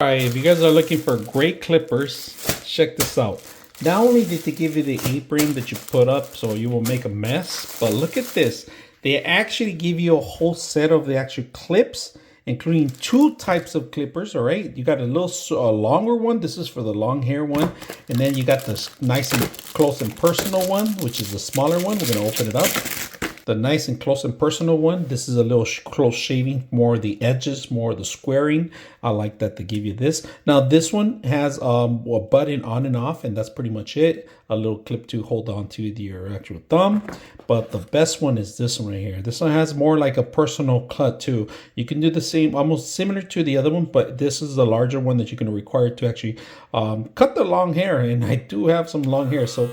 Alright, if you guys are looking for great clippers, check this out. Not only did they give you the apron that you put up so you will make a mess, but look at this. They actually give you a whole set of the actual clips, including two types of clippers, all right? You got a little longer one. This is for the long hair one. And then you got this nice and close and personal one, which is the smaller one. We're gonna open it up. The nice and close and personal one. This is a little close shaving, more of the edges, more of the squaring. I like that they give you this. Now this one has a button on and off, and that's pretty much it. A little clip to hold on to your actual thumb. But the best one is this one right here. This one has more like a personal cut too. You can do the same, almost similar to the other one, but this is the larger one that you're going to require to actually cut the long hair. And I do have some long hair, so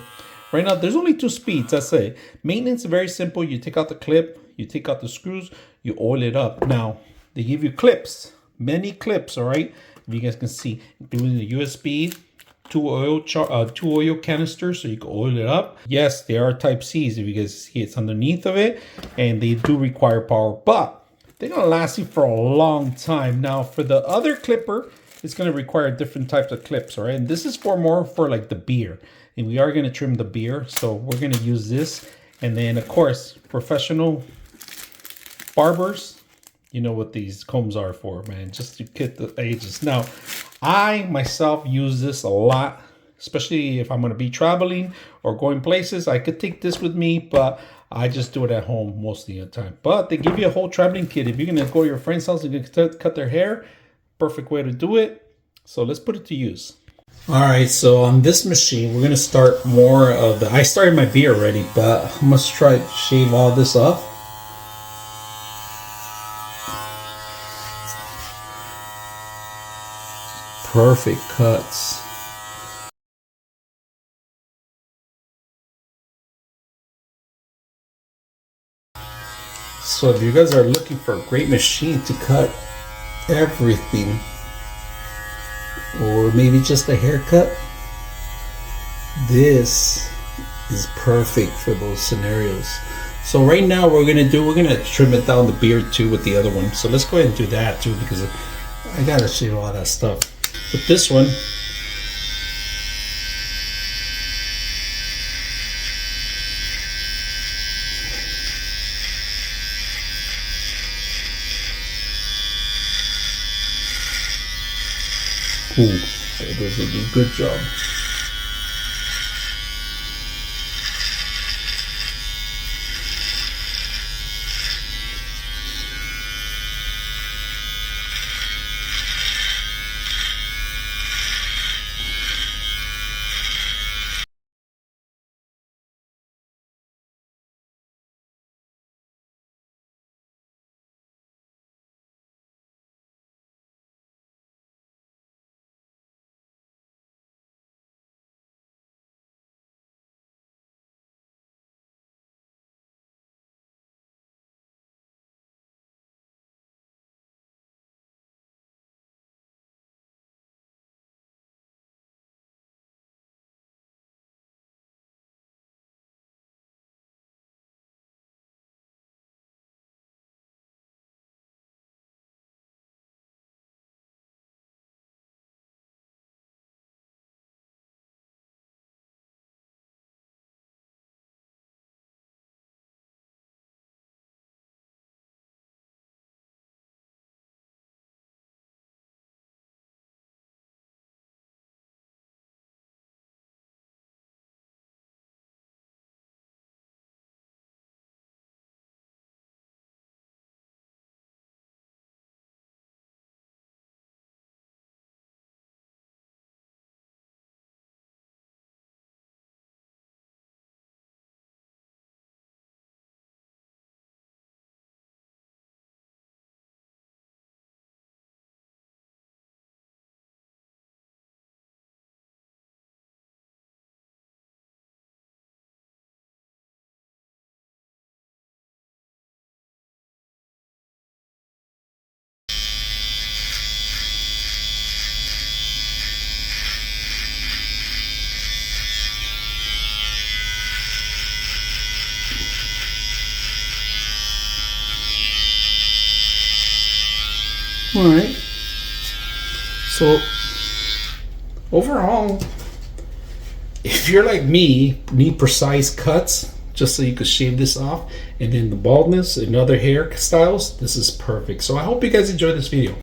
right now, there's only two speeds. That's it. Maintenance is very simple. You take out the clip, you take out the screws, you oil it up. Now, they give you clips, many clips, all right? If you guys can see, including the USB, two oil canisters, so you can oil it up. Yes, they are Type C's. If you guys see, it's underneath of it, and they do require power, but they're gonna last you for a long time. Now, for the other clipper, it's gonna require different types of clips, all right? And this is for more for like the beard. And we are going to trim the beard, so we're going to use this. And then, of course, professional barbers, you know what these combs are for, man, just to get the edges. Now, I myself use this a lot, especially if I'm going to be traveling or going places. I could take this with me, but I just do it at home most of the time. But they give you a whole traveling kit. If you're going to go to your friend's house and you can cut their hair, perfect way to do it. So let's put it to use. All right, so on this machine, we're gonna start more of the, I started my beard already, but I'm gonna try to shave all this off. Perfect cuts. So if you guys are looking for a great machine to cut everything, or maybe just a haircut, this is perfect for those scenarios. So right now we're gonna trim it down the beard too with the other one. So let's go ahead and do that too, because I gotta shave all that stuff. With this one, ooh, that does a good job. All right. So overall, if you're like me, need precise cuts just so you could shave this off, and then the baldness and other hairstyles, this is perfect. So I hope you guys enjoyed this video.